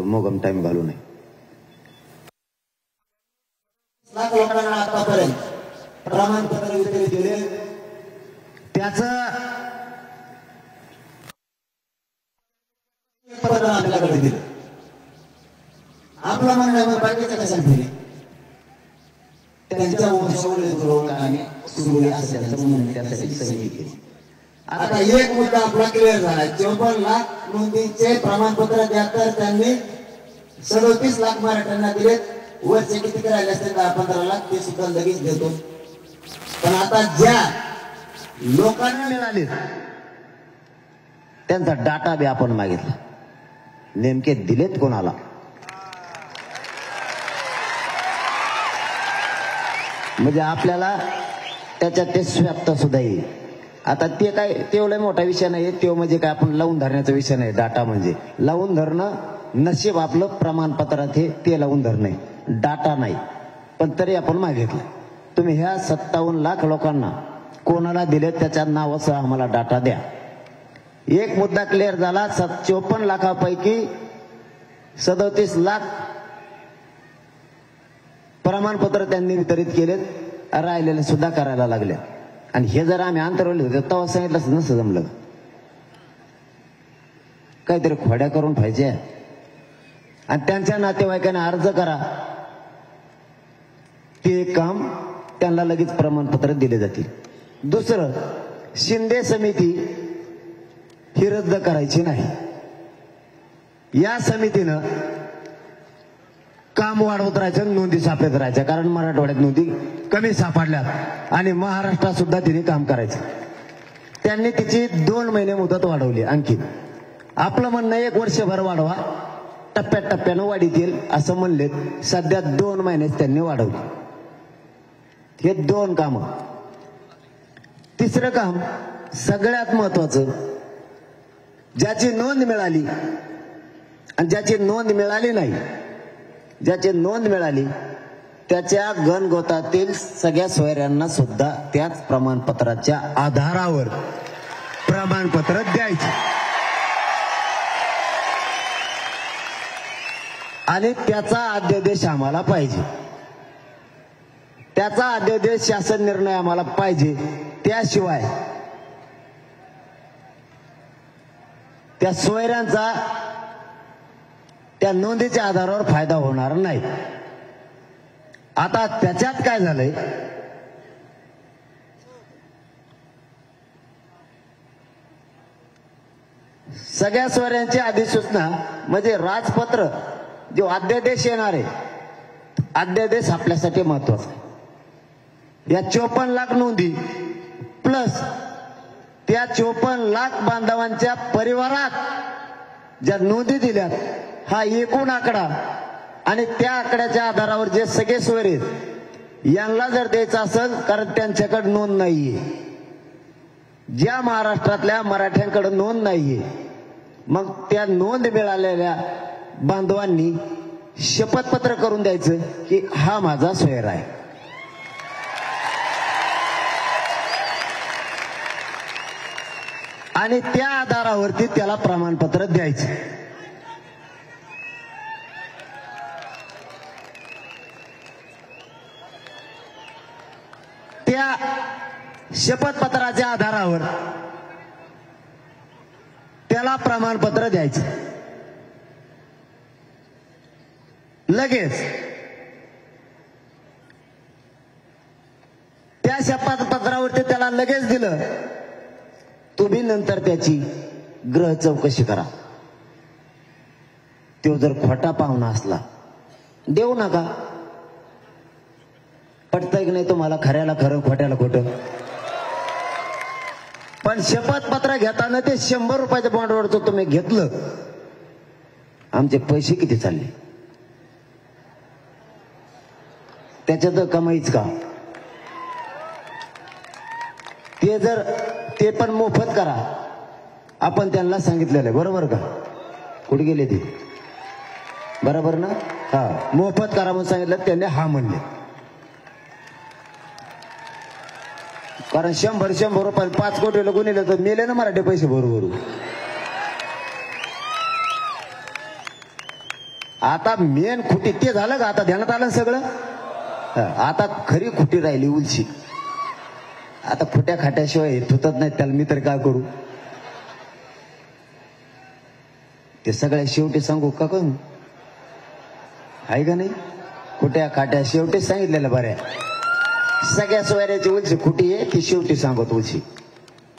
मोगम time घालू नये. लाख लोकांना आतापर्यंत प्रमाणपत्र वितरित केले. त्याचं पत्र आपल्याकडे दिलं. आपला म्हणणं बाकीचं कशाला दिले. त्यांच्या वंशावळीत आणि सुरू असं त्यांचं म्हणून त्यासाठी सही केली. आता एक मुद्दा आपला क्लिअर झाला. 54 लाख नोंदीचे प्रमाणपत्र द्या तर त्यांनी 37 लाख मराठ्यांना दिलेत. वरचे किती राहिले असते 10-15 लाख ते सुद्धा लगेच देतो. पण आता ज्या लोकांना मिळाले त्यांचा डाटा बी आपण मागितला. नेमके दिलेत कोणाला. म्हणजे आपल्याला त्याच्यात ते स्वाप्त सुद्धा येईल. आता ते काय तेवढा मोठा विषय नाही. तो म्हणजे काय आपण लावून धरण्याचा विषय नाही. डाटा म्हणजे लावून धरणं नशीब आपलं प्रमाणपत्रात हे ते लावून धरणे डाटा नाही. पण तरी आपण मागितलं. तुम्ही ह्या 57 लाख लोकांना कोणाला दिले त्याच्या नावासह आम्हाला डाटा द्या. एक मुद्दा क्लिअर झाला. 54 लाखापैकी 37 लाख प्रमाणपत्र त्यांनी वितरित केलेत. राहिलेले सुद्धा करायला लागले. आणि हे जर आम्ही अंतरवले होते तेव्हा सांगितलं नसतं जमलं. काहीतरी खोड्या करून पाहिजे. आणि त्यांच्या नातेवाईकांना अर्ज करा. ते काम त्यांना लगेच प्रमाणपत्र दिले जातील. दुसरं, शिंदे समिती ही रद्द करायची नाही. या समितीनं काम वाढवत राहायचं, नोंदी सापडत राहायच्या. कारण मराठवाड्यात नोंदी कमी सापडल्यात आणि महाराष्ट्रात सुद्धा तिने काम करायचं. त्यांनी तिची 2 महिने मुदत वाढवली. आणखी आपलं म्हणणं 1 वर्षभर वाढवा, टप्प्याटप्प्यानं वाढीत येईल असं म्हणलेत. सध्या 2 महिनेच त्यांनी वाढवली. हे 2 कामं. तिसरं काम सगळ्यात महत्वाचं, ज्याची नोंद मिळाली आणि ज्याची नोंद मिळाली नाही, ज्याची नोंद मिळाली त्याच्या गणगोतातील सगळ्या सोयऱ्यांना सुद्धा त्याच प्रमाणपत्राच्या आधारावर प्रमाणपत्र द्यायचे. आणि त्याचा अध्यादेश आम्हाला पाहिजे. त्याचा अध्यादेश शासन निर्णय आम्हाला पाहिजे. त्याशिवाय त्या सोयऱ्यांचा त्या नोंदीच्या आधारावर फायदा होणार नाही. आता त्याच्यात काय झालंय, सगळ्या सोयऱ्यांची अधिसूचना म्हणजे राजपत्र जो अध्यादेश येणार आहे, अध्यादेश आपल्यासाठी महत्वाचा आहे. या 54 लाख नोंदी प्लस त्या 54 लाख बांधवांच्या परिवारात ज्या नोंदी दिल्यात हा एकूण आकडा आणि त्या आकड्याच्या आधारावर जे सगळे सोयरे यांना जर द्यायचं असेल, कारण त्यांच्याकडे नोंद नाहीये, ज्या महाराष्ट्रातल्या मराठ्यांकडे नोंद नाहीये, मग त्या नोंद मिळालेल्या बांधवांनी शपथपत्र करून द्यायचं की हा माझा सोयर आहे. आणि त्या आधारावरती त्याला प्रमाणपत्र द्यायचं. त्या शपथपत्राच्या आधारावर त्याला प्रमाणपत्र द्यायचं. लगेच त्या शपथपत्रावरती त्याला लगेच दिलं, तुम्ही नंतर त्याची ग्रह चौकशी करा. तो जर खोटा पाहुणा असला देऊ नका. पटतंय की नाही तुम्हाला? खऱ्याला खरं, खोट्याला खोटं. पण शपथपत्र घेताना ते 100 रुपयाच्या बॉन्डवरचं तुम्ही घेतलं, आमचे पैसे किती चालले? त्याच्यात कमाईच का? ते जर ते पण मोफत करा आपण त्यांना सांगितलेलं आहे, बरोबर का? कुठे गेले ते? बरोबर ना? हा, मोफत करा म्हणून सांगितलं, त्यांनी हा म्हणले. कारण 100 रुपये 5 कोटीला गुन्हेले तर मेले ना मराठी पैसे भरू. आता मेन खुटी ते झालं का? आता ध्यानात आलं सगळं. आता खरी खुटी राहिली उलशी. आता खोट्या खाट्याशिवाय थुतत नाही त्याला, मी तर काय करू? ते सगळ्या शेवटी सांगू का कोण आहे का नाही? खोट्या खाट्या शेवटी सांगितलेलं बऱ्या. सगळ्या सोयऱ्याची उलशी खुटी आहे ती शेवटी सांगत उलशी.